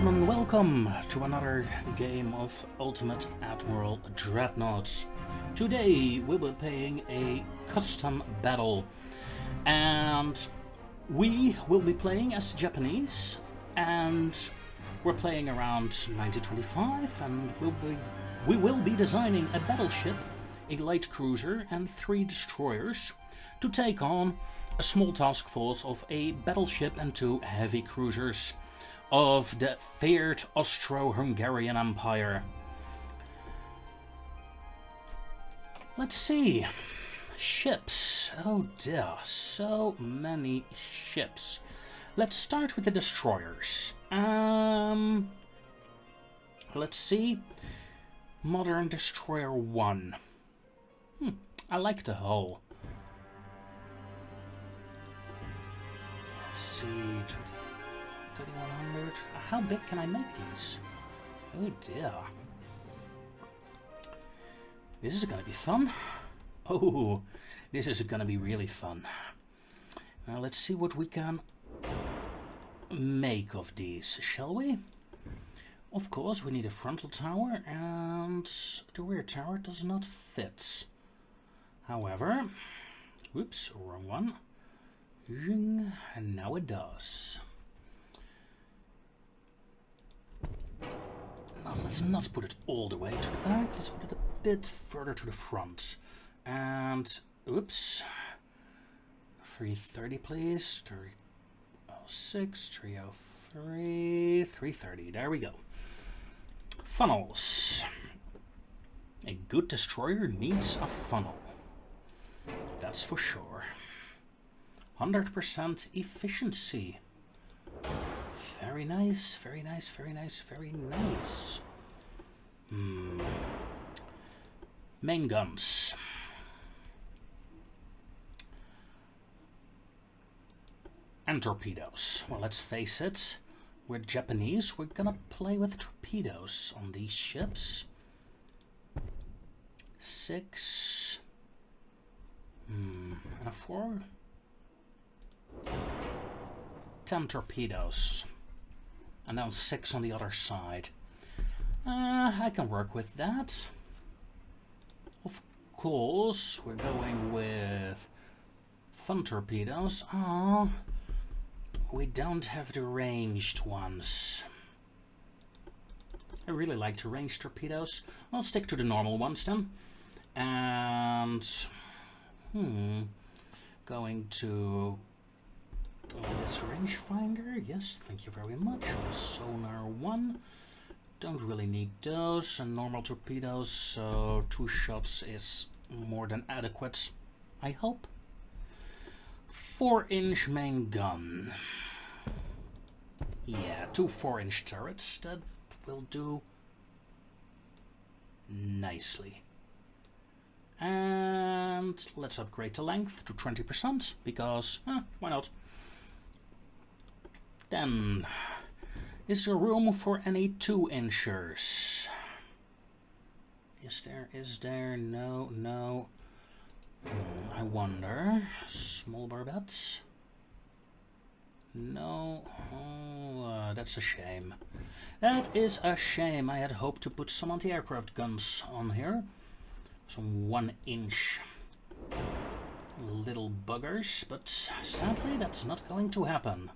gentlemen, welcome to another game of Ultimate Admiral Dreadnoughts. Today we will be playing a custom battle, and we will be playing as Japanese, and we're playing around 1925, and we will be designing a battleship, a light cruiser and 3 destroyers to take on a small task force of a battleship and 2 heavy cruisers of the feared Austro-Hungarian Empire. Let's see. Ships. Oh dear, so many ships. Let's start with the destroyers. Let's see. Modern Destroyer 1. I like the hull. Let's see. 3100. How big can I make these? Oh dear. This is gonna be fun. Oh, this is gonna be really fun. Now let's see what we can make of these, shall we? Of course, we need a frontal tower, and the rear tower does not fit. However, whoops, wrong one. Zing, and now it does. Now let's not put it all the way to the back, let's put it a bit further to the front. And, oops, 330 please, 306, 303, 330, there we go. Funnels. A good destroyer needs a funnel. That's for sure. 100% efficiency. Very nice, very nice, very nice, very nice. Main guns. And torpedoes. Well, let's face it, we're Japanese, we're gonna play with torpedoes on these ships. 6. And a 4. 10 torpedoes. And then 6 on the other side. I can work with that. Of course, we're going with fun torpedoes. Oh, we don't have the ranged ones. I really like the ranged torpedoes. I'll stick to the normal ones then. And going to this rangefinder. Yes, thank you very much. Sonar 1. Don't really need those. And normal torpedoes, so 2 shots is more than adequate, I hope. 4-inch main gun. Yeah, 2 4-inch turrets. That will do nicely. And let's upgrade the length to 20% because, why not? Then, is there room for any 2-inchers? Is there? No. I wonder. Small barbettes? No. Oh, that's a shame. That is a shame. I had hoped to put some anti-aircraft guns on here. Some 1-inch little buggers, but sadly that's not going to happen.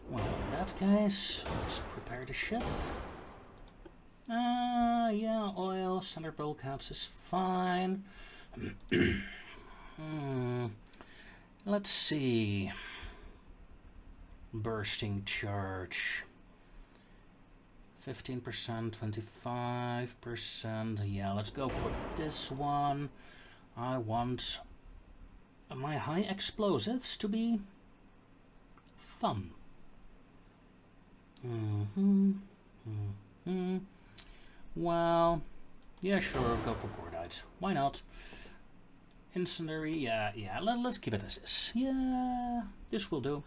Well, in that case, let's prepare the ship. Yeah, oil, standard bulkheads is fine. Let's see. Bursting charge. 15%, 25%. Yeah, let's go for this one. I want my high explosives to be fun. Well, yeah, sure, go for cordite. Why not? Incendiary, yeah, let's keep it as this. Yeah, this will do.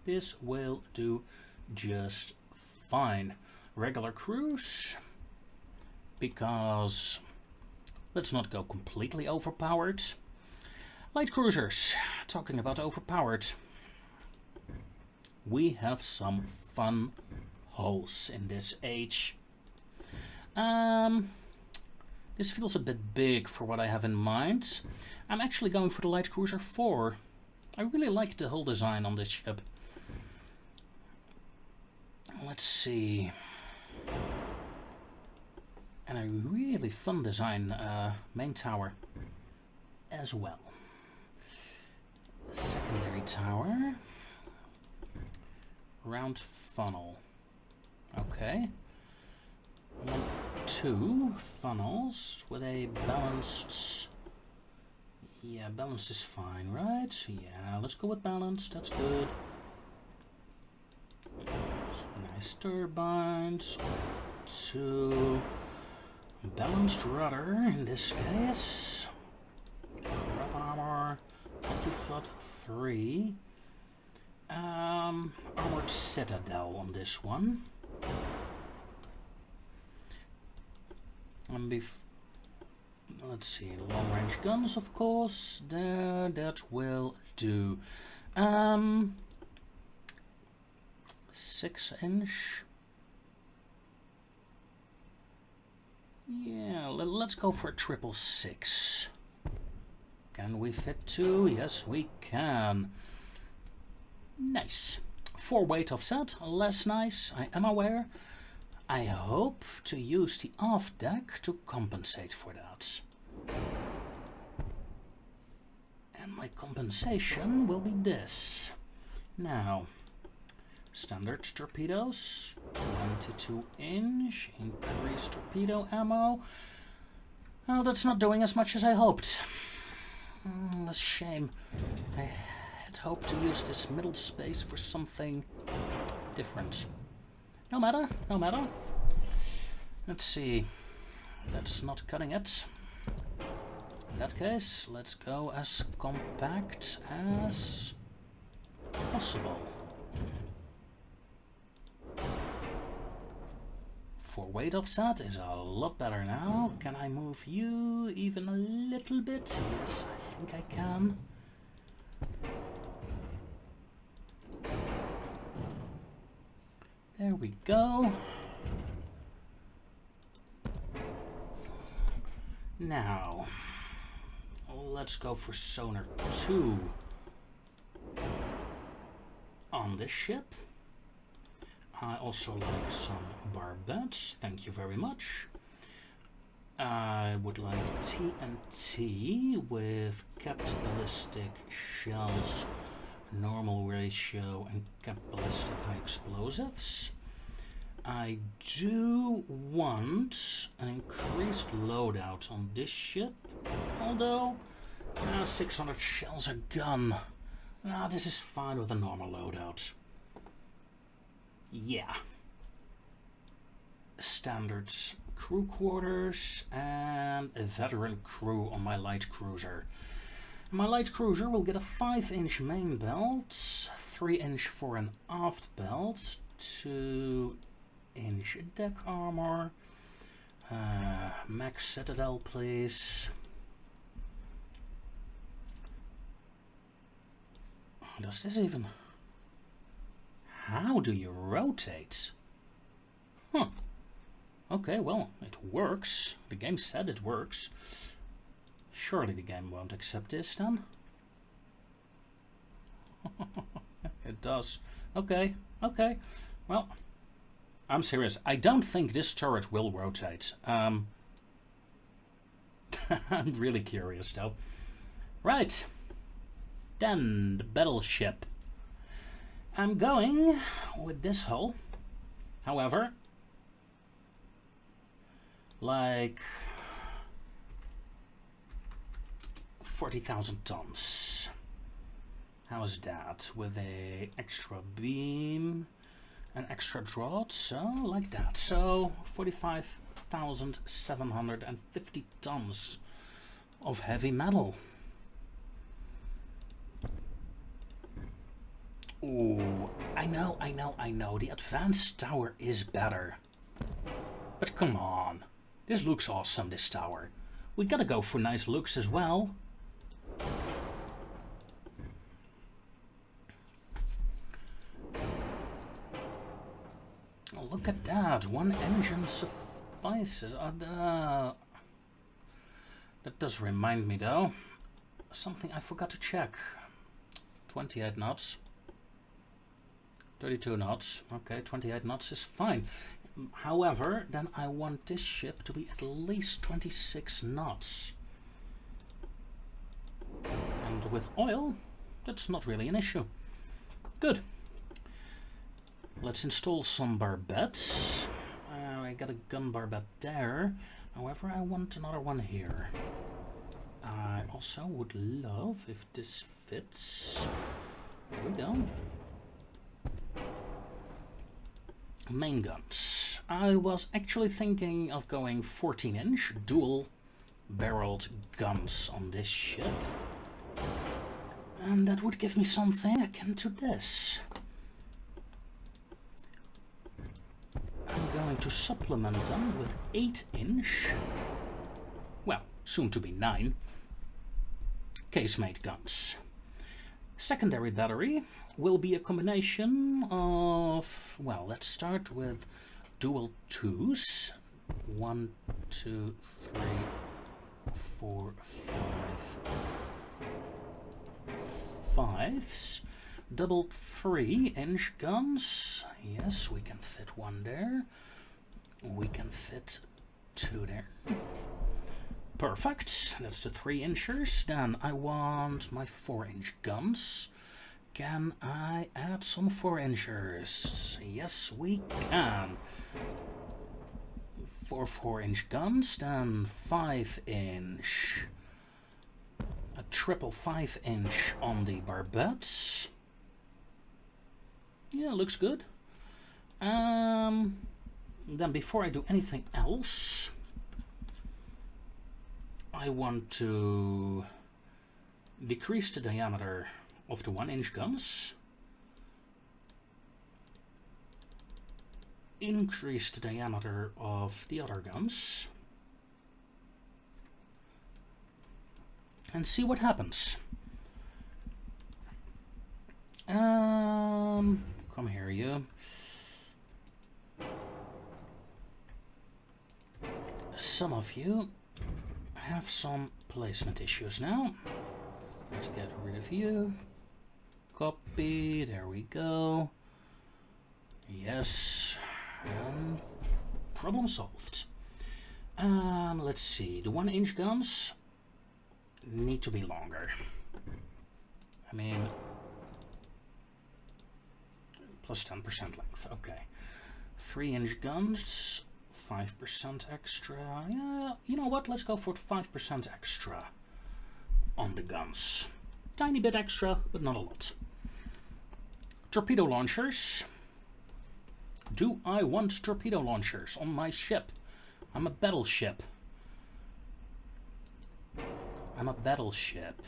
This will do just fine. Regular cruise, because let's not go completely overpowered. Light cruisers, talking about overpowered. We have some fun holes in this age. This feels a bit big for what I have in mind. I'm actually going for the light cruiser 4. I really like the hull design on this ship. Let's see. And a really fun design main tower as well. Secondary tower. Round funnel. Okay. 2 funnels with a balanced... Yeah, balanced is fine, right? Yeah, let's go with balanced, that's good. Nice turbines. 2 balanced rudder in this case. Crop armor. Anti-flood 3. Armored citadel on this one. And let's see, long range guns, of course. There, that will do. 6-inch. Yeah, let's go for a 666. Can we fit 2? Yes, we can. Nice. 4 weight offset, less nice, I am aware. I hope to use the aft deck to compensate for that. And my compensation will be this. Now, standard torpedoes, 22-inch, increased torpedo ammo. Oh, that's not doing as much as I hoped. That's a shame. I had hoped to use this middle space for something different. No matter, no matter. Let's see. That's not cutting it. In that case, let's go as compact as possible. 4 weight offset is a lot better now. Can I move you even a little bit? Yes, I think I can. There we go. Now, let's go for sonar 2 on this ship. I also like some barbettes, thank you very much. I would like TNT with capped ballistic shells, normal ratio, and capped ballistic high explosives. I do want an increased loadout on this ship, although 600 shells a gun. This is fine with a normal loadout. Yeah. Standard crew quarters and a veteran crew on my light cruiser. My light cruiser will get a 5-inch main belt, 3-inch fore and aft belt, 2-inch deck armor, max citadel please. Does this even... How do you rotate? Huh. Okay, well, it works. The game said it works. Surely the game won't accept this then? It does. Okay, okay. Well, I'm serious. I don't think this turret will rotate. I'm really curious though. Right. Then, the battleship. I'm going with this hull. However, like 40,000 tons. How is that? With a extra beam, an extra draught, so like that. So 45,750 tons of heavy metal. Ooh, I know. The advanced tower is better. But come on. This looks awesome, this tower. We gotta go for nice looks as well. look at that. One engine suffices. That does remind me, though. Something I forgot to check. 28 knots. 32 knots. Okay, 28 knots is fine. However, then I want this ship to be at least 26 knots. And with oil, that's not really an issue. Good. Let's install some barbettes. I got a gun barbette there. However, I want another one here. I also would love if this fits. There we go. Main guns. I was actually thinking of going 14-inch dual barreled guns on this ship. And that would give me something akin to this. I'm going to supplement them with 8-inch, well, soon to be 9, casemate guns. Secondary battery will be a combination of, well, let's start with dual 2s. 1, 2, 3, 4, 5, 5s. Double 3-inch guns. Yes, we can fit one there. We can fit 2 there. Perfect. That's the 3-inchers. Then I want my 4-inch guns. Can I add some 4-inchers? Yes, we can. 4-inch guns. Then 5-inch. A triple 5-inch on the barbettes. Yeah, looks good. Then before I do anything else, I want to decrease the diameter of the 1-inch guns, increase the diameter of the other guns, and see what happens. Come here, you. Some of you have some placement issues now. Let's get rid of you. Copy, there we go. Yes, and problem solved. Let's see, the 1-inch guns need to be longer. I mean, plus 10% length, okay. 3-inch guns, 5% extra. Yeah, you know what, let's go for 5% extra on the guns. Tiny bit extra, but not a lot. Torpedo launchers. Do I want torpedo launchers on my ship? I'm a battleship. I'm a battleship.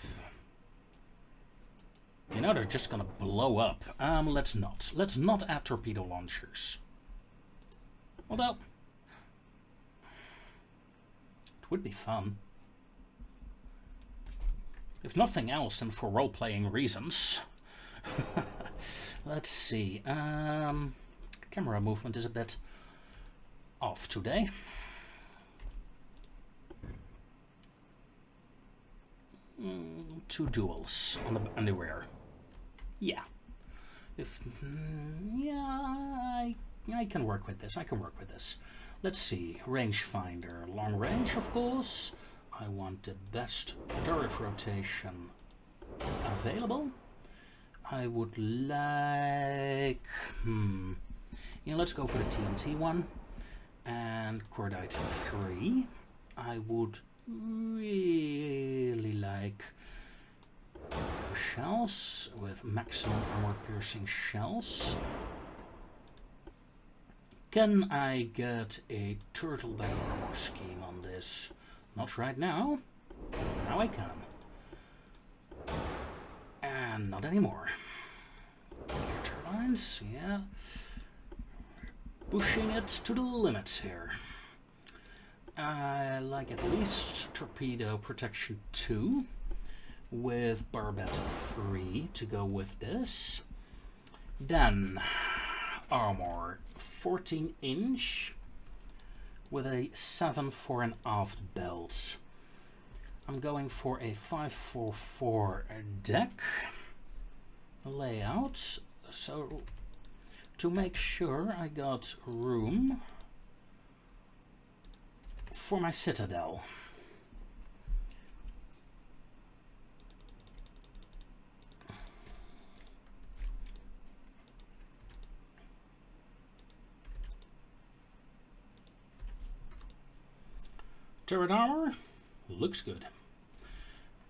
You know, they're just gonna blow up. Let's not. Let's not add torpedo launchers. Although, it would be fun. If nothing else, then for role-playing reasons. Let's see. Camera movement is a bit off today. Two duels on the rear. Yeah. Yeah, I can work with this. I can work with this. Let's see. Rangefinder. Long range, of course. I want the best turret rotation available. I would like... Yeah, let's go for the TNT one. And Cordite 3. I would really like shells with maximum armor piercing shells. Can I get a turtleback armor scheme on this? Not right now. Now I can. And not anymore. Gear turbines, yeah. Pushing it to the limits here. I like at least torpedo protection 2 with barbette 3 to go with this. Then armor, 14 inch with a 7 fore and aft belt. I'm going for a 544 deck layout, so to make sure I got room for my citadel. Turret armor looks good.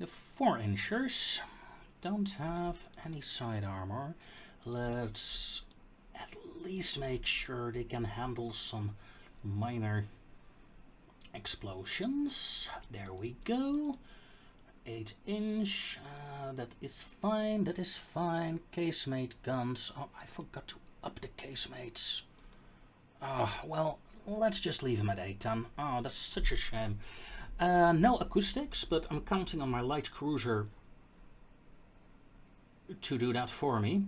The 4-inchers don't have any side armor. Let's at least make sure they can handle some minor explosions. There we go. 8-inch. That is fine. That is fine. Casemate guns. Oh, I forgot to up the casemates. Well, let's just leave them at 8 then. Oh, that's such a shame. No acoustics, but I'm counting on my light cruiser to do that for me.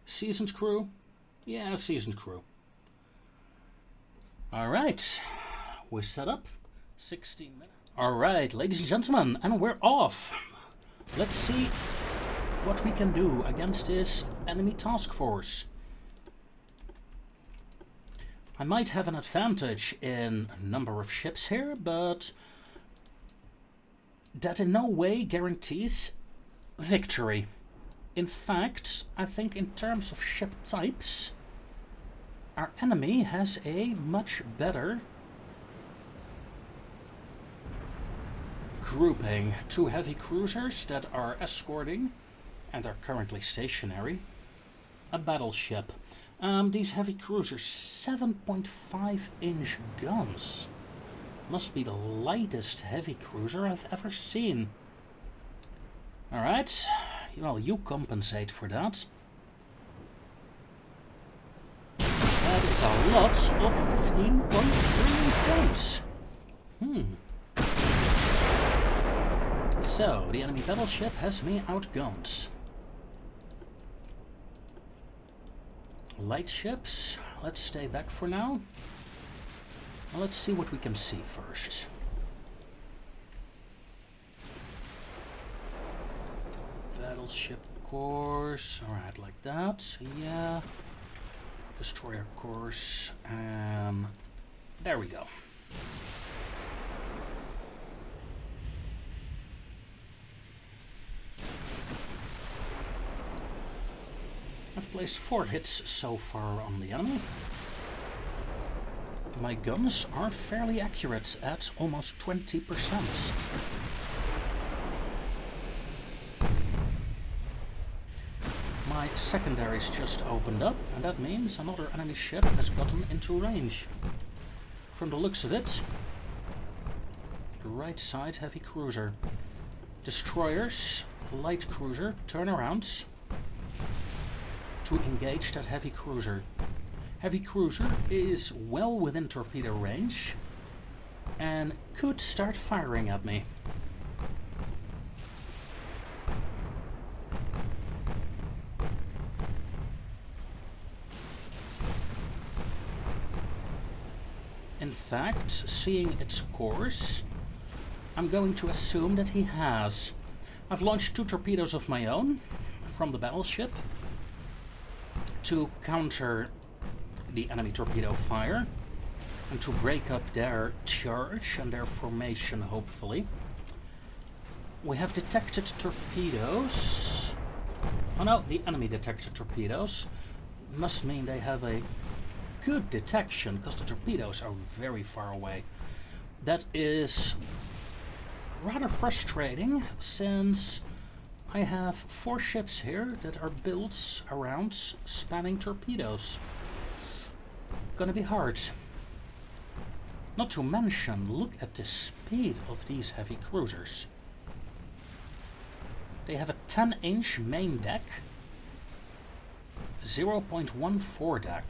Seasoned crew? Yeah, seasoned crew. Alright, we're set up. 16 minutes. Alright, ladies and gentlemen, and we're off. Let's see what we can do against this enemy task force. I might have an advantage in number of ships here, but that in no way guarantees victory. In fact, I think in terms of ship types, our enemy has a much better grouping. 2 heavy cruisers that are escorting and are currently stationary. A battleship. These heavy cruisers, 7.5-inch guns. Must be the lightest heavy cruiser I've ever seen. Alright, well, you compensate for that. That is a lot of 15.3 guns. So, the enemy battleship has me outgunned. Light ships, let's stay back for now. Well, let's see what we can see first. Battleship course, alright, like that, yeah. Destroyer course, and there we go. I've placed 4 hits so far on the enemy. My guns are fairly accurate at almost 20%. My secondaries just opened up, and that means another enemy ship has gotten into range. From the looks of it, the right side heavy cruiser. Destroyers, light cruiser, turn around to engage that heavy cruiser. Heavy cruiser is well within torpedo range and could start firing at me. In fact, seeing its course, I'm going to assume that he has. I've launched 2 torpedoes of my own from the battleship to counter the enemy torpedo fire and to break up their charge and their formation, hopefully. We have detected torpedoes. Oh no, the enemy detected torpedoes. Must mean they have a good detection, because the torpedoes are very far away. That is rather frustrating, since I have 4 ships here that are built around spanning torpedoes. Gonna be hard. Not to mention, look at the speed of these heavy cruisers. They have a 10-inch main deck, 0.14 deck.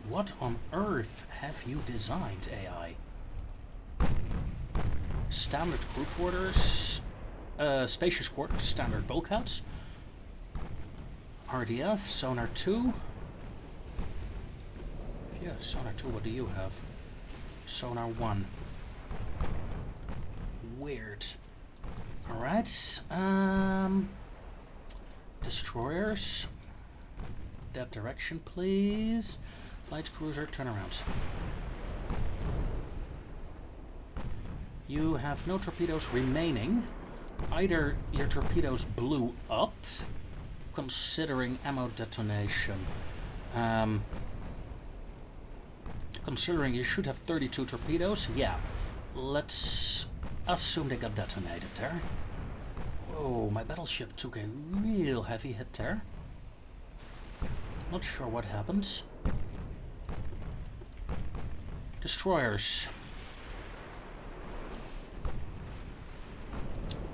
What on earth have you designed, AI? Standard crew quarters, spacious quarters, standard bulkheads. RDF, sonar 2. Yeah, sonar 2, what do you have? Sonar 1. Weird. Alright, destroyers. That direction, please. Light cruiser, turn around. You have no torpedoes remaining. Either your torpedoes blew up, considering ammo detonation. Considering you should have 32 torpedoes, yeah. Let's assume they got detonated there. Whoa, my battleship took a real heavy hit there. Not sure what happened. Destroyers.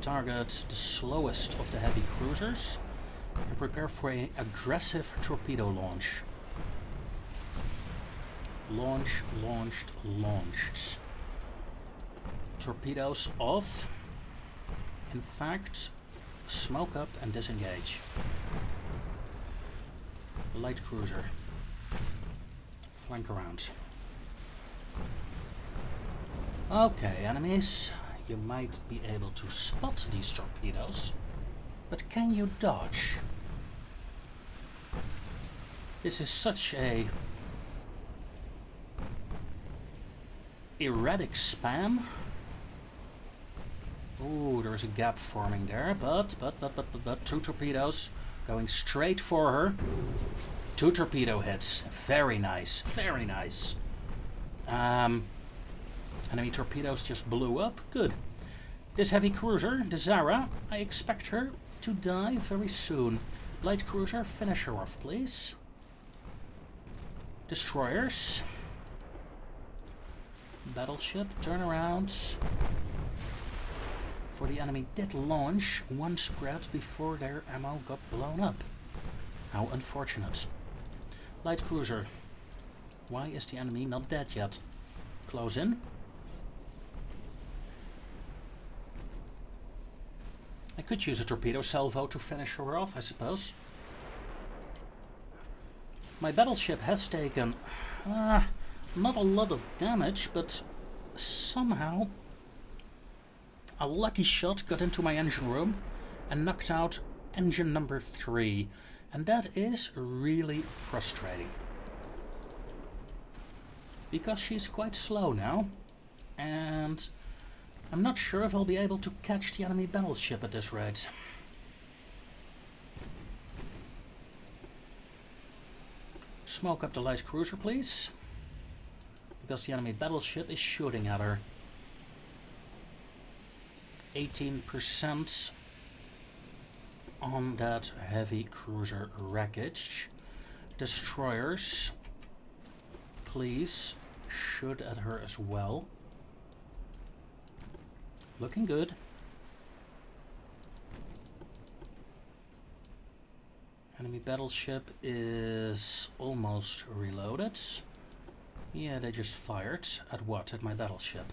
Target the slowest of the heavy cruisers and prepare for an aggressive torpedo launch. Launch, launched, launched. Torpedoes off. In fact, smoke up and disengage. Light cruiser. Flank around. Okay, enemies. You might be able to spot these torpedoes, but can you dodge? This is such a erratic spam. Ooh, there's a gap forming there, but 2 torpedoes going straight for her. 2 torpedo hits. Very nice, very nice. Enemy torpedoes just blew up. Good. This heavy cruiser, the Zara, I expect her to die very soon. Light cruiser, finish her off, please. Destroyers. Battleship, turn around. For the enemy did launch one spread before their ammo got blown up. How unfortunate. Light cruiser. Why is the enemy not dead yet? Close in. I could use a torpedo salvo to finish her off, I suppose. My battleship has taken not a lot of damage, but somehow a lucky shot got into my engine room and knocked out engine number 3. And that is really frustrating. Because she's quite slow now, and I'm not sure if I'll be able to catch the enemy battleship at this rate. Smoke up the light cruiser, please. Because the enemy battleship is shooting at her. 18% on that heavy cruiser wreckage. Destroyers, please shoot at her as well. Looking good. Enemy battleship is almost reloaded. Yeah, they just fired. At what? At my battleship.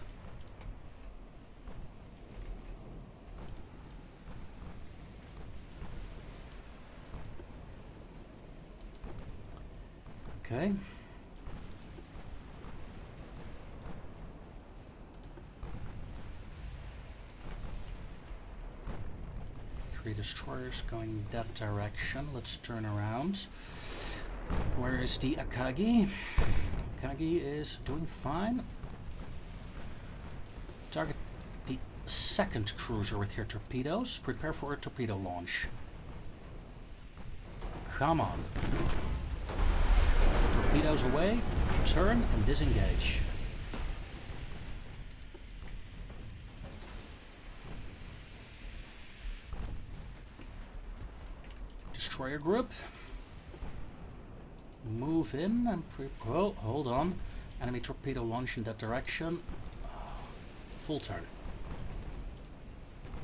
Okay. Destroyers going that direction. Let's turn around. Where is the Akagi? Akagi is doing fine. Target the 2nd cruiser with your torpedoes. Prepare for a torpedo launch. Come on. Torpedoes away. Turn and disengage. Destroyer group. Move in and oh, hold on. Enemy torpedo launch in that direction. Full turn.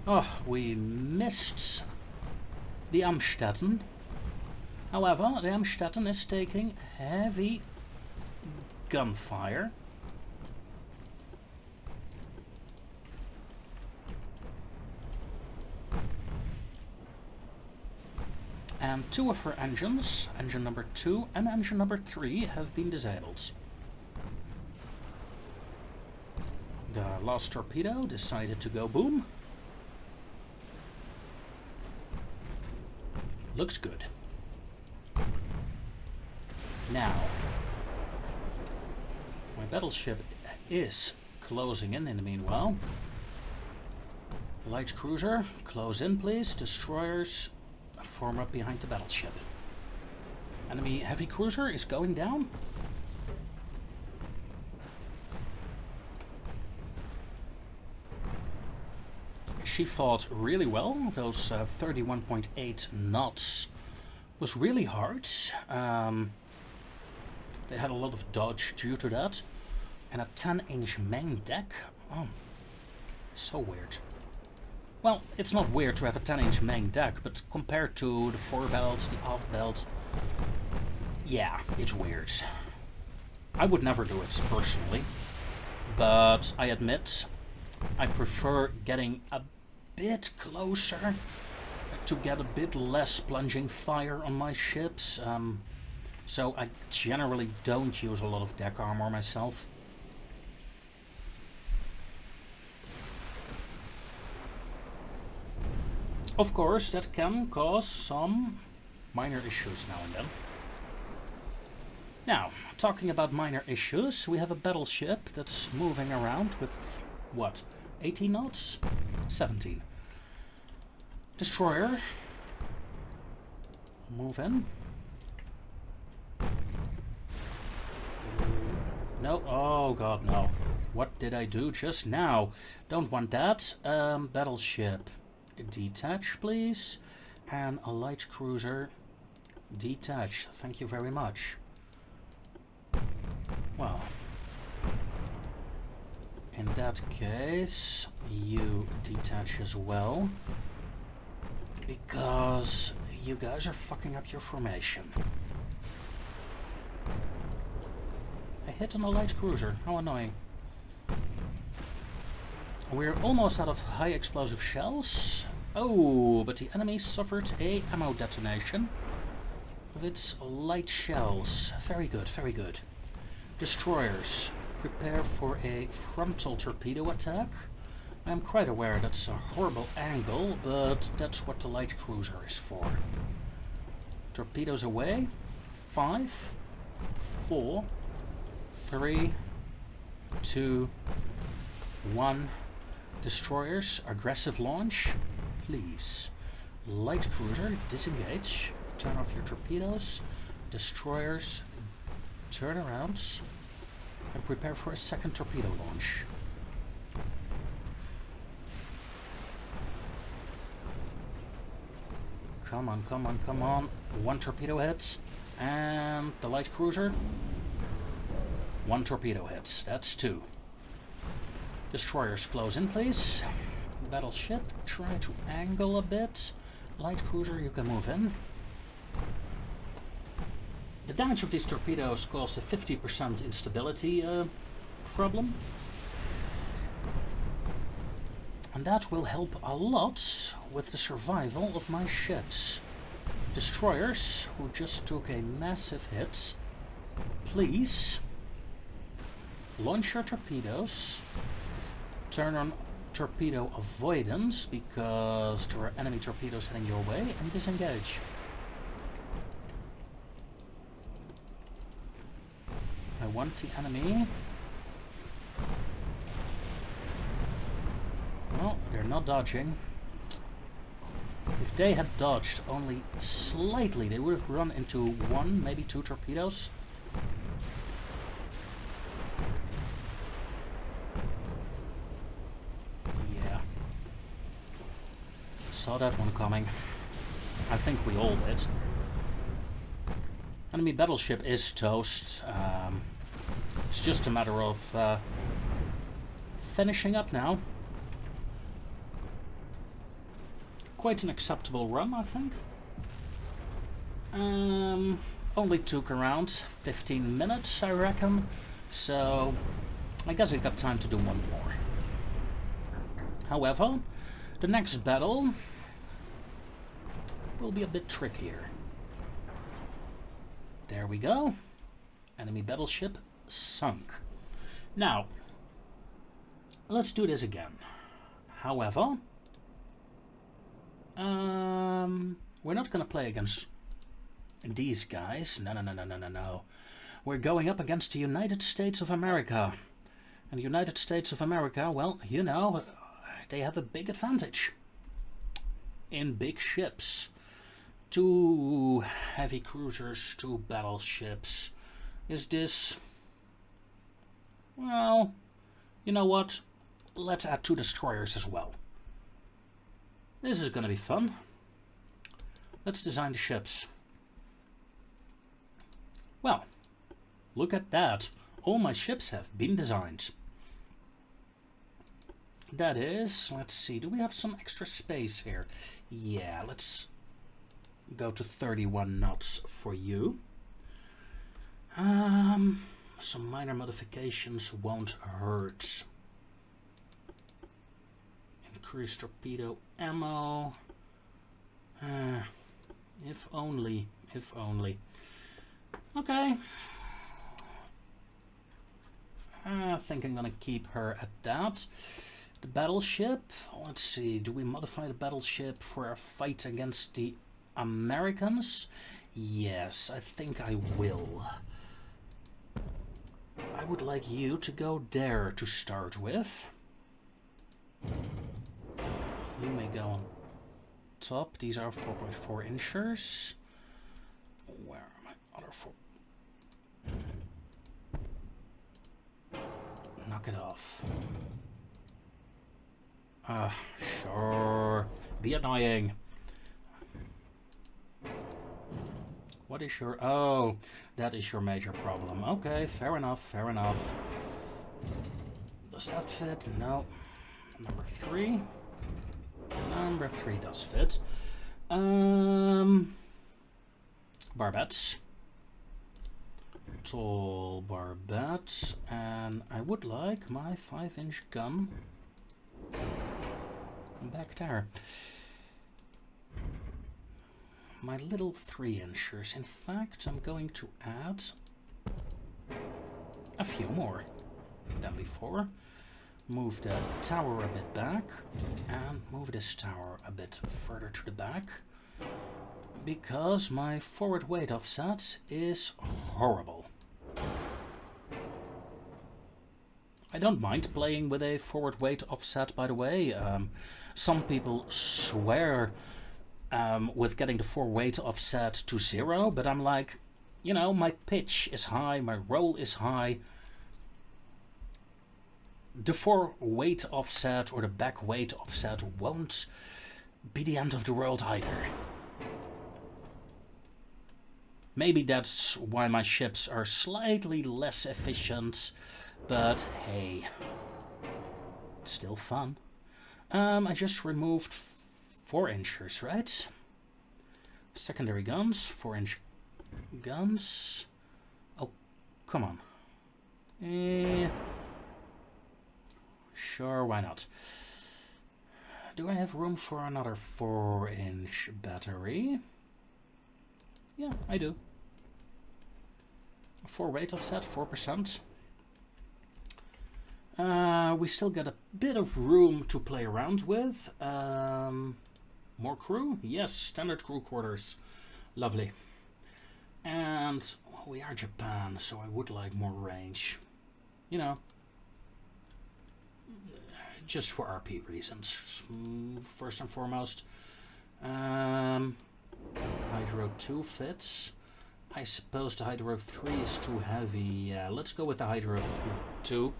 Oh, we missed the Amstetten. However, the Amstetten is taking heavy gunfire. And 2 of her engines, engine number 2 and engine number 3, have been disabled. The last torpedo decided to go boom. Looks good. Now, my battleship is closing in the meanwhile. Light cruiser, close in please. Destroyers, form up behind the battleship. Enemy heavy cruiser is going down. She fought really well. Those 31.8 knots was really hard. They had a lot of dodge due to that. And a 10-inch main deck. Oh, so weird. Well, it's not weird to have a 10-inch main deck, but compared to the forebelt, the aft belt, yeah, it's weird. I would never do it personally, but I admit I prefer getting a bit closer to get a bit less plunging fire on my ships. So I generally don't use a lot of deck armor myself. Of course, that can cause some minor issues now and then. Now, talking about minor issues, we have a battleship that's moving around with, what, 18 knots? 17. Destroyer. Move in. No, oh god, no. What did I do just now? Don't want that. Battleship. Detach, please. And a light cruiser. Detach. Thank you very much. Well, in that case, you detach as well. Because you guys are fucking up your formation. I hit on a light cruiser. How annoying. We're almost out of high explosive shells. Oh, but the enemy suffered a ammo detonation of its light shells. Very good, very good. Destroyers, prepare for a frontal torpedo attack. I'm quite aware that's a horrible angle, but that's what the light cruiser is for. Torpedoes away. 5, 4, 3, 2, 1. Destroyers, aggressive launch, please. Light cruiser, disengage. Turn off your torpedoes. Destroyers, turn around. And prepare for a second torpedo launch. Come on, come on, come on. 1 torpedo hit. And the light cruiser. 1 torpedo hit. That's 2. Destroyers, close in, please. Battleship, try to angle a bit. Light cruiser, you can move in. The damage of these torpedoes caused a 50% instability problem. And that will help a lot with the survival of my ships. Destroyers, who just took a massive hit, please launch your torpedoes. Turn on torpedo avoidance because there are enemy torpedoes heading your way, and disengage. I want the enemy. Well, they're not dodging. If they had dodged only slightly, they would have run into 1, maybe 2 torpedoes. Saw that one coming. I think we all did. Enemy battleship is toast. It's just a matter of finishing up now. Quite an acceptable run, I think. Only took around 15 minutes, I reckon. So I guess I got time to do one more. However, the next battle will be a bit trickier. There we go. Enemy battleship sunk. Now, let's do this again. However, we're not going to play against these guys. No. We're going up against the United States of America. And the United States of America, well, you know, they have a big advantage in big ships. 2 heavy cruisers, 2 battleships. Is this... Well, you know what? Let's add 2 destroyers as well. This is gonna be fun. Let's design the ships. Well, look at that. All my ships have been designed. That is, let's see, do we have some extra space here? Yeah, let's go to 31 knots for you. Some minor modifications won't hurt. Increase torpedo ammo. If only. Okay. I think I'm gonna keep her at that. The battleship, let's see, do we modify the battleship for a fight against the Americans? Yes, I think I will. I would like you to go there to start with. You may go on top. These are 4.4 inchers. Where are my other 4? Knock it off. Sure. Be annoying. What is your... Oh, that is your major problem. Okay, fair enough. Does that fit? No. Number 3. Number 3 does fit. Barbettes. Tall barbettes. And I would like my 5-inch gun back there. My little 3-inchers. In fact, I'm going to add a few more than before. Move the tower a bit back and move this tower a bit further to the back, because my forward weight offset is horrible. I don't mind playing with a forward weight offset, by the way. Some people swear with getting the forward weight offset to 0, but I'm like, you know, my pitch is high, my roll is high. The forward weight offset or the back weight offset won't be the end of the world either. Maybe that's why my ships are slightly less efficient, but hey, it's still fun. I just removed 4-inchers, right? Secondary guns, 4-inch guns. Oh, come on. Sure, why not? Do I have room for another 4-inch battery? Yeah, I do. 4 weight offset, 4%. We still get a bit of room to play around with. More crew? Yes, standard crew quarters. Lovely. And well, we are Japan, so I would like more range. You know, just for RP reasons. First and foremost, Hydro 2 fits. I suppose the Hydro 3 is too heavy. Yeah, let's go with the Hydro 2.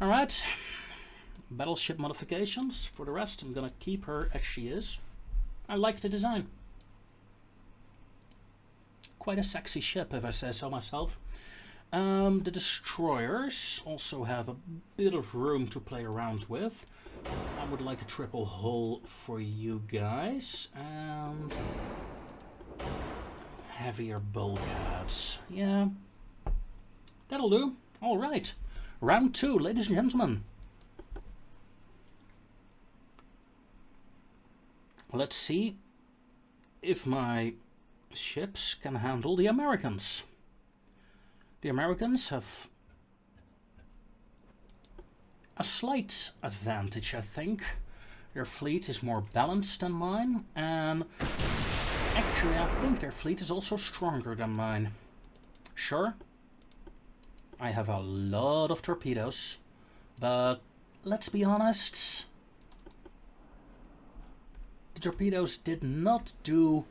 Alright, battleship modifications. For the rest, I'm gonna keep her as she is. I like the design. Quite a sexy ship, if I say so myself. The destroyers also have a bit of room to play around with. I would like a triple hull for you guys. And heavier bulkheads. Yeah, that'll do. Alright. Round 2, ladies and gentlemen. Let's see if my ships can handle the Americans. The Americans have a slight advantage, I think. Their fleet is more balanced than mine, and actually I think their fleet is also stronger than mine. Sure, I have a lot of torpedoes, but let's be honest, the torpedoes did not do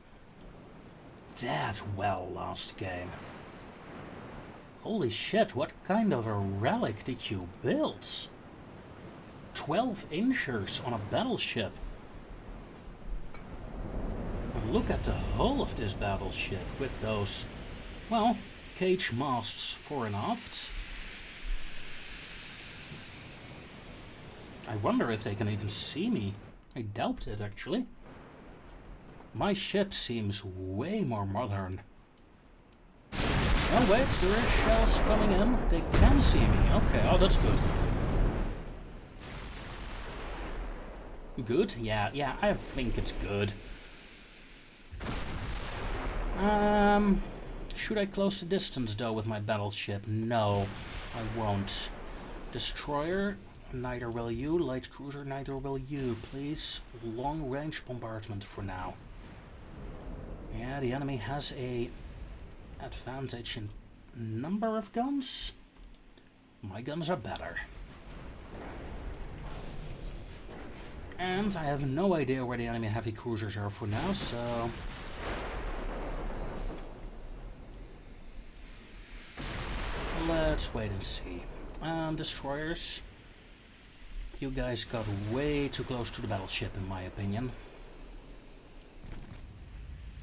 that well last game. Holy shit, what kind of a relic did you build? 12 inchers on a battleship. And look at the hull of this battleship with those, well, cage masts fore and aft. I wonder if they can even see me. I doubt it, actually. My ship seems way more modern. Oh wait, there is shells coming in. They can see me. Okay, oh that's good. Good? Yeah, I think it's good. Should I close the distance though with my battleship? No, I won't. Destroyer, neither will you. Light cruiser, neither will you. Please, long range bombardment for now. Yeah, the enemy has a advantage in number of guns. My guns are better. And I have no idea where the enemy heavy cruisers are for now, so let's wait and see. Destroyers, you guys got way too close to the battleship in my opinion.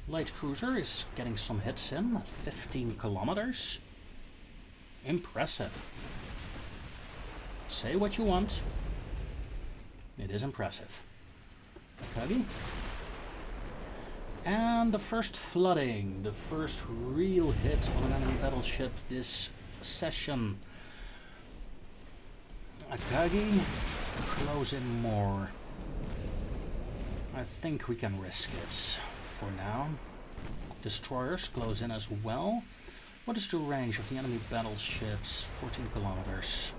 Light cruiser is getting some hits in at 15 kilometers. Impressive. Say what you want. It is impressive. Okay. And the first flooding, the first real hit on an enemy battleship this session. Akagi, close in more. I think we can risk it for now. Destroyers close in as well. What is the range of the enemy battleships? 14 kilometers.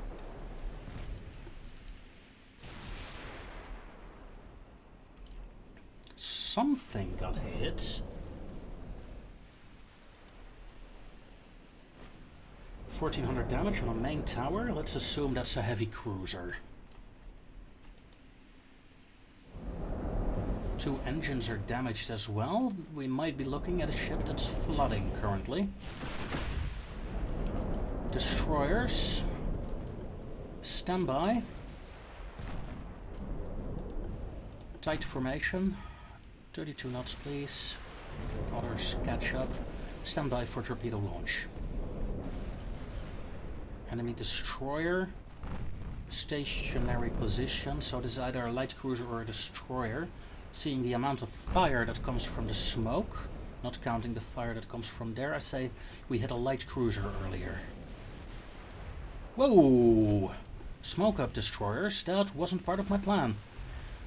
Something got hit. 1400 damage on a main tower. Let's assume that's a heavy cruiser. 2 engines are damaged as well. We might be looking at a ship that's flooding currently. Destroyers. Stand by. Tight formation. 32 knots please. Others catch up. Stand by for torpedo launch. Enemy destroyer. Stationary position. So this is either a light cruiser or a destroyer. Seeing the amount of fire that comes from the smoke, not counting the fire that comes from there, I say we hit a light cruiser earlier. Whoa! Smoke up destroyers, that wasn't part of my plan.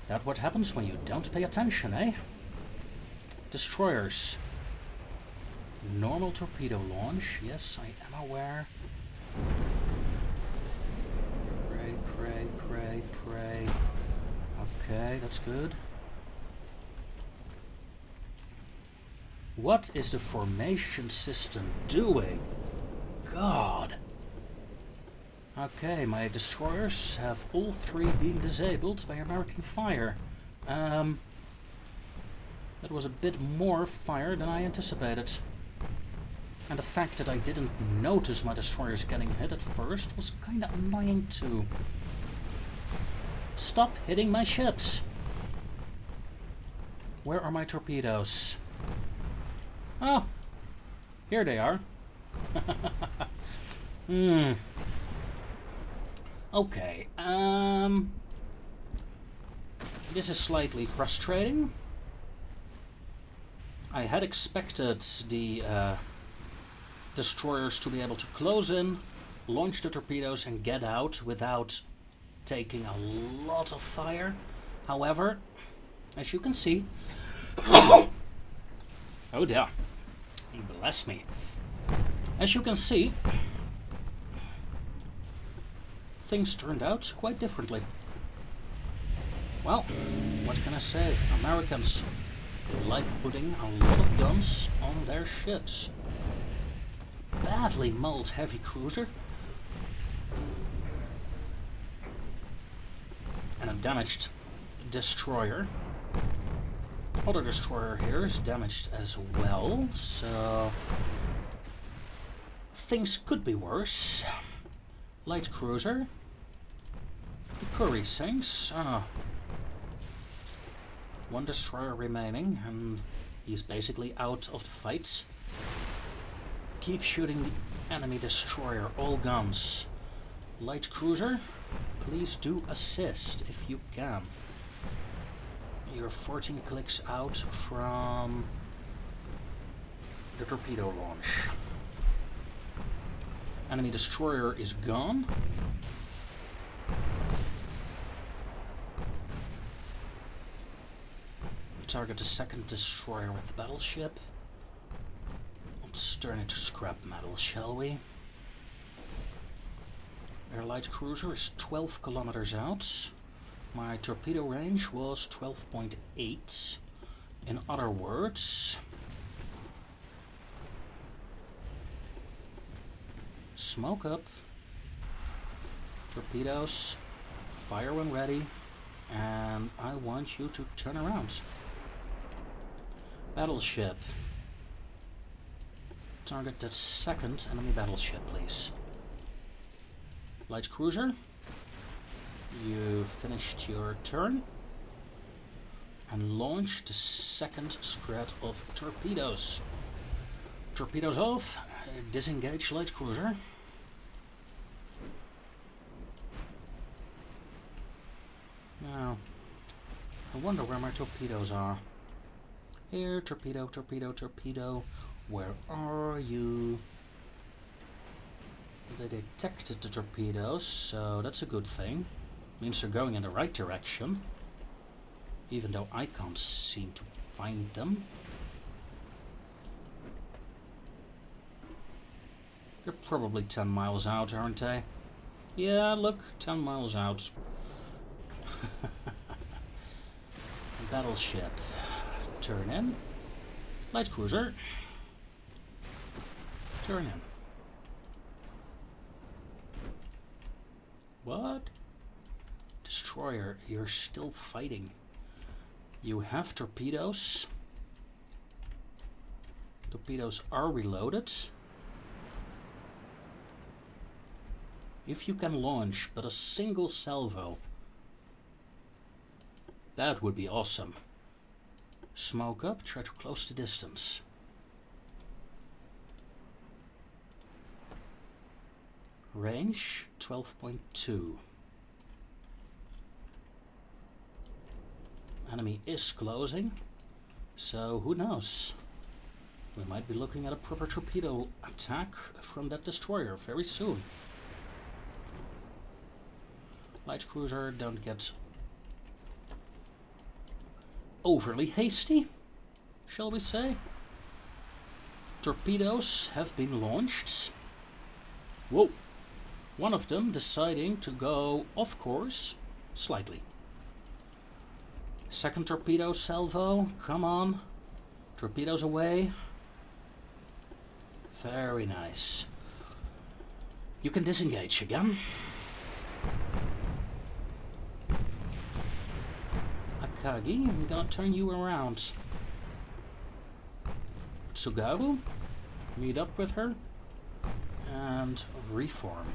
That's what happens when you don't pay attention, eh? Destroyers. Normal torpedo launch, yes, I am aware. Pray, pray, pray, pray. Okay, that's good. What is the formation system doing? God. Okay, my destroyers have all 3 been disabled by American fire. That was a bit more fire than I anticipated. And the fact that I didn't notice my destroyers getting hit at first was kinda annoying too. Stop hitting my ships! Where are my torpedoes? Oh, here they are. Okay, this is slightly frustrating. I had expected the destroyers to be able to close in, launch the torpedoes and get out without taking a lot of fire. However, as you can see, oh dear, bless me. As you can see, things turned out quite differently. Well, what can I say? Americans like putting a lot of guns on their ships. Badly mauled heavy cruiser. And a damaged destroyer. Other destroyer here is damaged as well, so things could be worse. Light cruiser. The Curry sinks. One destroyer remaining, and he's basically out of the fight. Keep shooting the enemy destroyer, all guns. Light cruiser, please do assist if you can. You're 14 clicks out from the torpedo launch. Enemy destroyer is gone. Target the second destroyer with the battleship. Let's turn it to scrap metal, shall we? Their light cruiser is 12 kilometers out. My torpedo range was 12.8. In other words, smoke up, torpedoes, fire when ready, and I want you to turn around. Battleship. Target that second enemy battleship, please. Light cruiser. You finished your turn. And launch the second spread of torpedoes. Torpedoes off. Disengage light cruiser. Now, I wonder where my torpedoes are. Here, torpedo, torpedo, torpedo. Where are you? They detected the torpedoes, so that's a good thing. Means they're going in the right direction. Even though I can't seem to find them. They're probably 10 miles out, aren't they? Yeah, look, 10 miles out. Battleship. Turn in. Light cruiser. Turn in. What? Destroyer, you're still fighting. You have torpedoes. Torpedoes are reloaded. If you can launch but a single salvo, that would be awesome. Smoke up, try to close the distance. Range 12.2. Enemy is closing, so who knows? We might be looking at a proper torpedo attack from that destroyer very soon. Light cruiser, don't get overly hasty, shall we say. Torpedoes have been launched. Whoa! One of them deciding to go off course slightly. Second torpedo salvo, come on. Torpedoes away. Very nice. You can disengage again. Akagi, I'm gonna turn you around. Tsugaru, meet up with her and reform.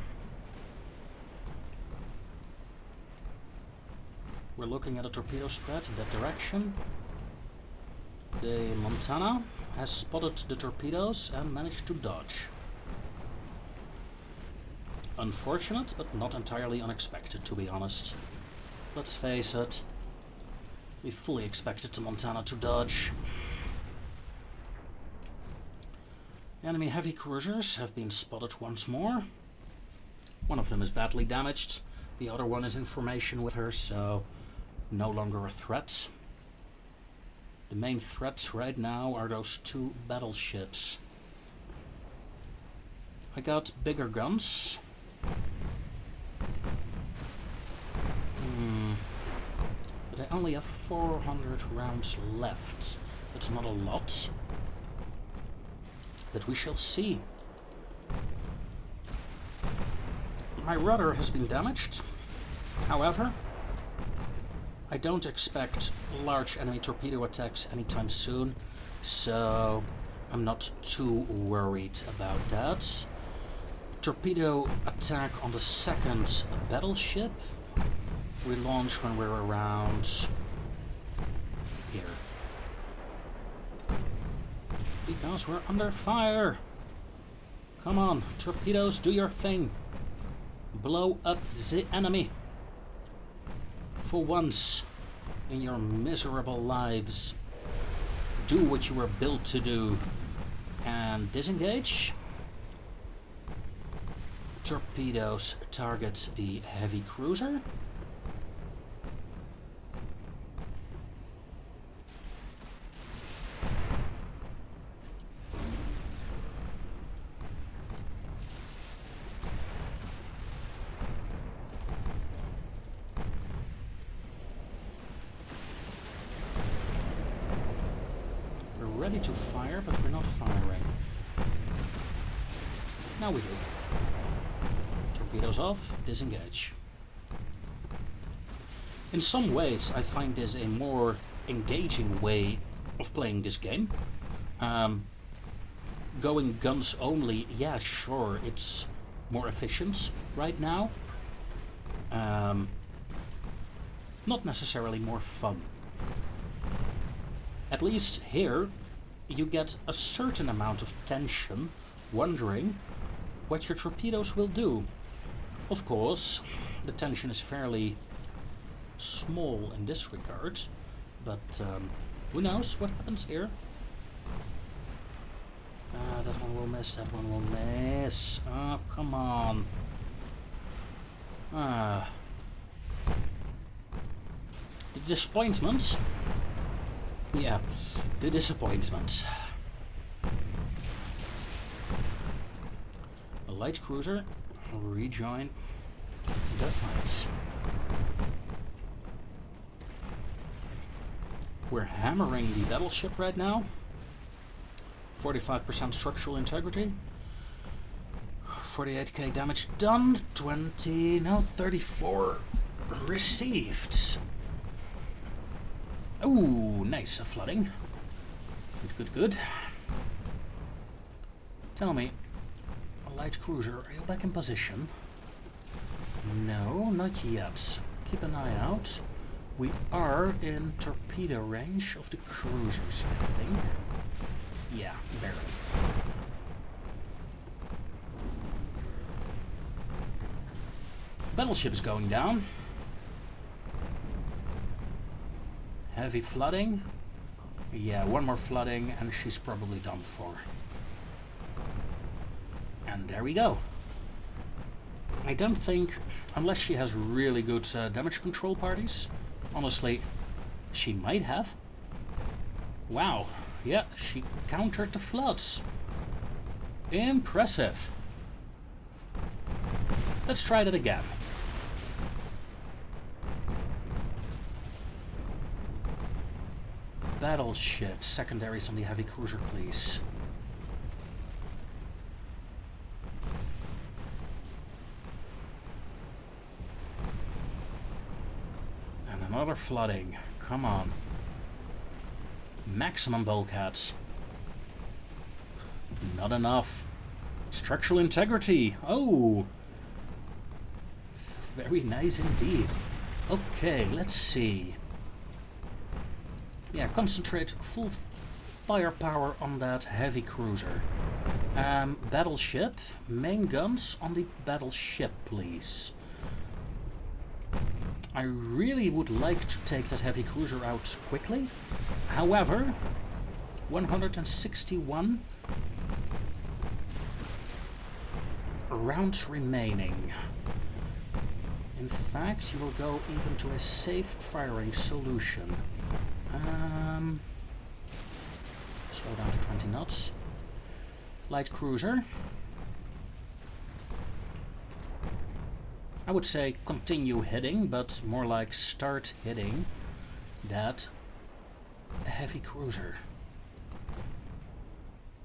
We're looking at a torpedo spread in that direction. The Montana has spotted the torpedoes and managed to dodge. Unfortunate, but not entirely unexpected, to be honest. Let's face it, we fully expected the Montana to dodge. Enemy heavy cruisers have been spotted once more. One of them is badly damaged, the other one is in formation with her, so no longer a threat. The main threats right now are those two battleships. I got bigger guns. only have 400 rounds left. That's not a lot, but we shall see. My rudder has been damaged. However, I don't expect large enemy torpedo attacks anytime soon, so I'm not too worried about that. Torpedo attack on the second battleship. We launch when we're around here. Because we're under fire. Come on, torpedoes, do your thing. Blow up the enemy. For once in your miserable lives. Do what you were built to do. And disengage. Torpedoes target the heavy cruiser. We're ready to fire, but we're not firing. Now we do. Torpedoes off, disengage. In some ways, I find this a more engaging way of playing this game. Going guns only, yeah, sure, it's more efficient right now. Not necessarily more fun. At least here, you get a certain amount of tension, wondering what your torpedoes will do. Of course, the tension is fairly small in this regard, but who knows what happens here? That one will miss, that one will miss. Oh, come on. The disappointment. Yeah, the disappointment. A light cruiser, rejoin the fight. We're hammering the battleship right now. 45% structural integrity. 48k damage done. 34 received. Ooh, nice, a flooding. Good, good, good. Tell me, a light cruiser, are you back in position? No, not yet. Keep an eye out. We are in torpedo range of the cruisers, I think. Yeah, barely. Battleship is going down. Heavy flooding. Yeah, one more flooding and she's probably done for. And there we go. I don't think, unless she has really good damage control parties, honestly, she might have. Wow, yeah, she countered the floods. Impressive. Let's try that again. Battleship, secondaries on the heavy cruiser, please. And another flooding. Come on. Maximum bulkheads. Not enough. Structural integrity. Oh. Very nice indeed. Okay, let's see. Yeah, concentrate full firepower on that heavy cruiser. Battleship, main guns on the battleship, please. I really would like to take that heavy cruiser out quickly. However, 161 rounds remaining. In fact, you will go even to a safe firing solution. Slow down to 20 knots. Light cruiser. I would say continue hitting, but more like start hitting. that heavy cruiser.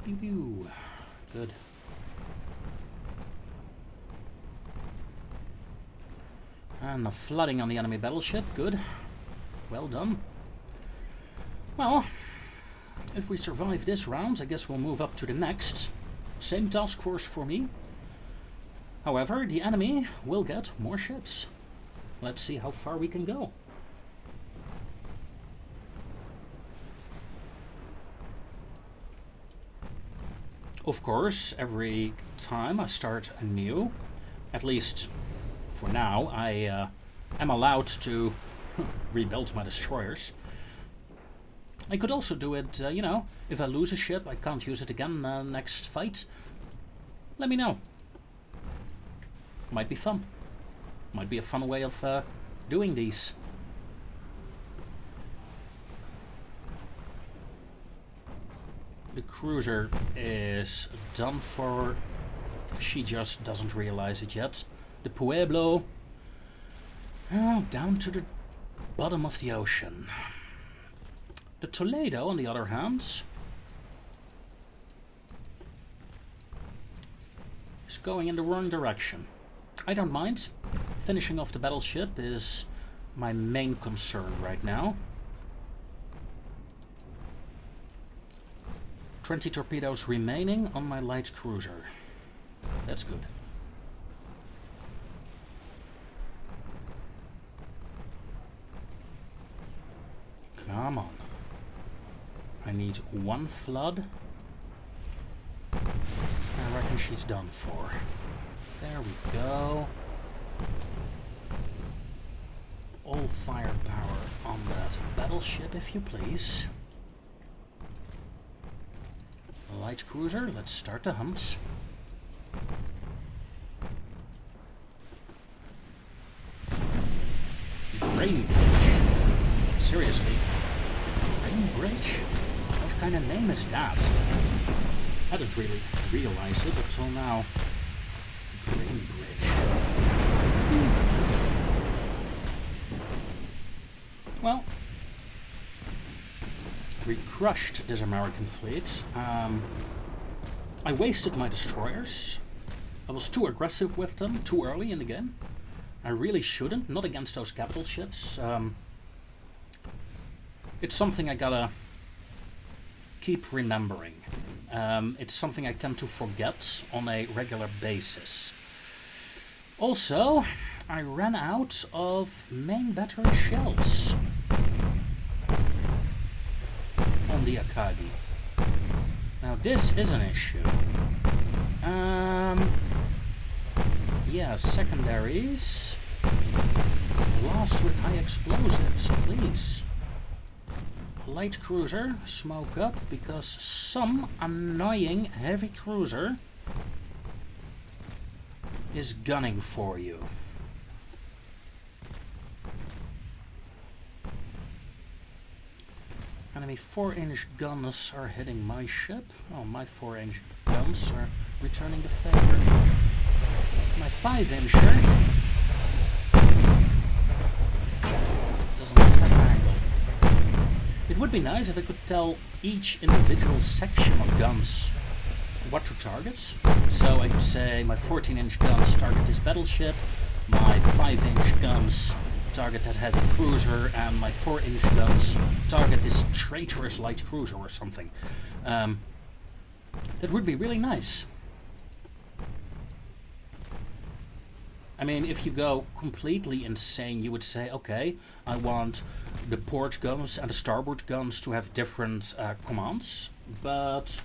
Pew pew. Good. And the flooding on the enemy battleship. Good. Well done. Well, if we survive this round, I guess we'll move up to the next. Same task force for me. However, the enemy will get more ships. Let's see how far we can go. Of course, every time I start anew, at least for now, I am allowed to rebuild my destroyers. I could also do it, you know, if I lose a ship, I can't use it again next fight. Let me know. Might be fun. Might be a fun way of doing these. The cruiser is done for. She just doesn't realize it yet. The Pueblo, down to the bottom of the ocean. The Toledo, on the other hand, is going in the wrong direction. I don't mind. Finishing off the battleship is my main concern right now. 20 torpedoes remaining on my light cruiser. That's good. Come on. I need one flood. I reckon she's done for. There we go. All firepower on that battleship, if you please. Light cruiser, let's start the humps. Grain bridge. Seriously, grain bridge? What kind of name is that? I didn't really realize it until now. Grain bridge. Well, we crushed this American fleet. I wasted my destroyers. I was too aggressive with them too early in the game. I really shouldn't, not against those capital ships. It's something I gotta keep remembering. It's something I tend to forget on a regular basis. Also, I ran out of main battery shells on the Akagi. Now this is an issue. Yeah, secondaries. Blast with high explosives, please. Light cruiser, smoke up, because some annoying heavy cruiser is gunning for you. Enemy 4-inch guns are hitting my ship. Oh, my 4-inch guns are returning the favor. My 5-incher doesn't have angle. It would be nice if I could tell each individual section of guns what to target. So I could say my 14-inch guns target this battleship, my 5-inch guns target that heavy cruiser, and my 4-inch guns target this traitorous light cruiser or something. That would be really nice. I mean, if you go completely insane, you would say, okay, I want the port guns and the starboard guns to have different commands. But,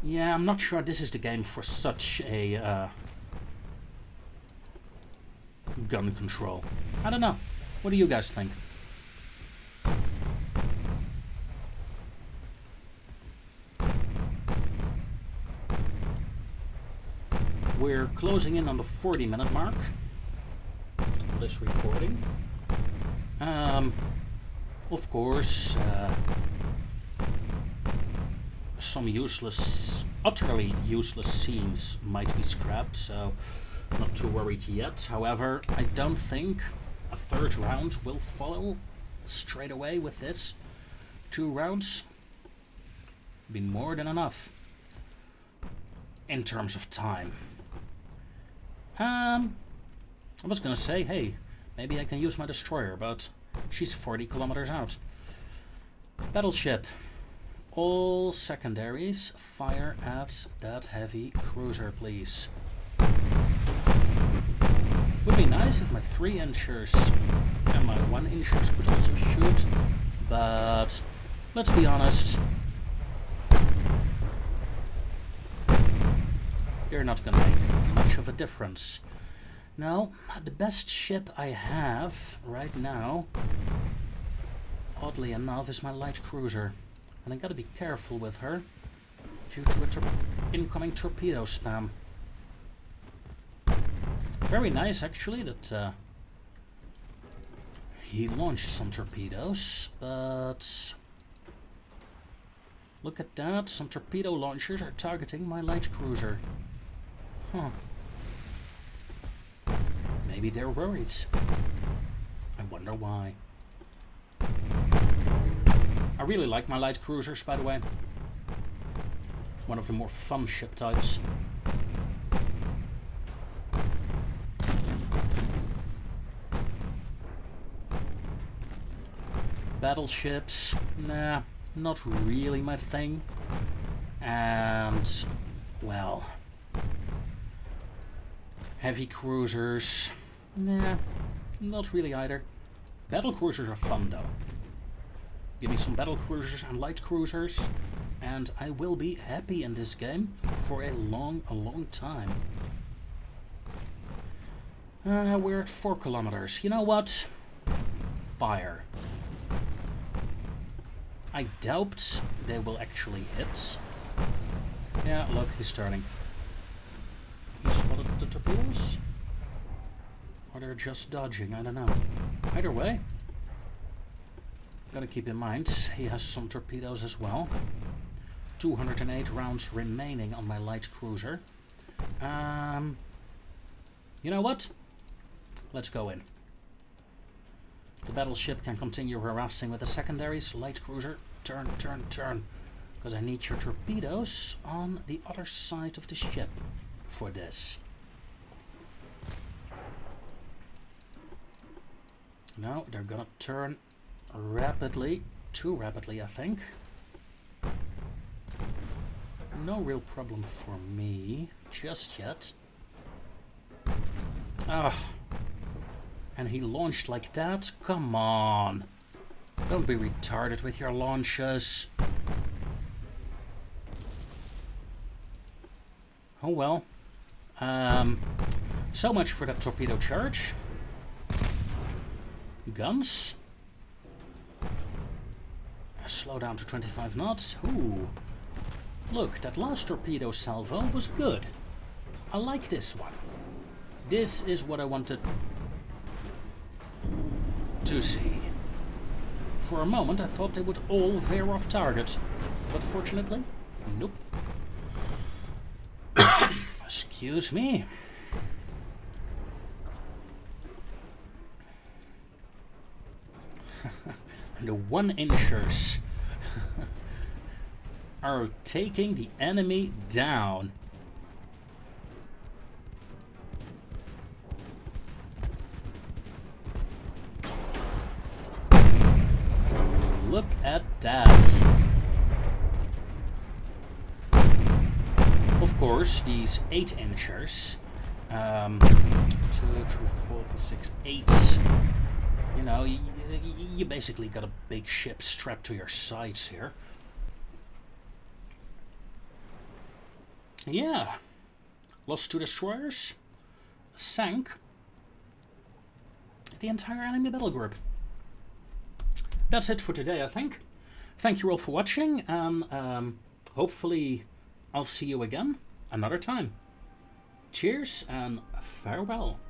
yeah, I'm not sure this is the game for such a gun control. I don't know. What do you guys think? We're closing in on the 40-minute mark of this recording. Of course, some useless, utterly useless scenes might be scrapped, so not too worried yet. However, I don't think a third round will follow straight away with this. 2 rounds. Be more than enough. In terms of time. I was gonna say, hey, maybe I can use my destroyer, but she's 40 kilometers out. Battleship. All secondaries fire at that heavy cruiser, please. Would be nice if my 3-inchers and my 1-inchers could also shoot, but let's be honest. They're not gonna make much of a difference. No, the best ship I have right now, oddly enough, is my light cruiser. And I gotta be careful with her due to incoming torpedo spam. Very nice actually that he launched some torpedoes, but look at that, some torpedo launchers are targeting my light cruiser. Huh. Maybe they're worried. I wonder why. I really like my light cruisers, by the way. One of the more fun ship types. Battleships, nah, not really my thing. And, well, heavy cruisers, nah, not really either. Battle cruisers are fun though. Give me some battle cruisers and light cruisers, and I will be happy in this game for a long time. We're at 4 kilometers. You know what? Fire. I doubt they will actually hit. Yeah, look, he's turning. He spotted the torpedoes? Or they're just dodging, I don't know. Either way, gotta keep in mind, he has some torpedoes as well. 208 rounds remaining on my light cruiser. You know what? Let's go in. The battleship can continue harassing with the secondaries. Light cruiser, turn, turn, turn. Because I need your torpedoes on the other side of the ship for this. Now they're gonna turn rapidly. Too rapidly, I think. No real problem for me just yet. Ah. And he launched like that? Come on. Don't be retarded with your launches. Oh well. So much for that torpedo charge. Guns. Slow down to 25 knots. Ooh. Look, that last torpedo salvo was good. I like this one. This is what I wanted to see. For a moment I thought they would all veer off target, but fortunately, nope. Excuse me. The 1-inchers are taking the enemy down. Look at that. Of course, these 8-inchers, 2, 3, 4, 5, 6, 8, you know, you basically got a big ship strapped to your sides here. Yeah, lost 2 destroyers, sank the entire enemy battle group. That's it for today, I think. Thank you all for watching, and hopefully I'll see you again another time. Cheers and farewell.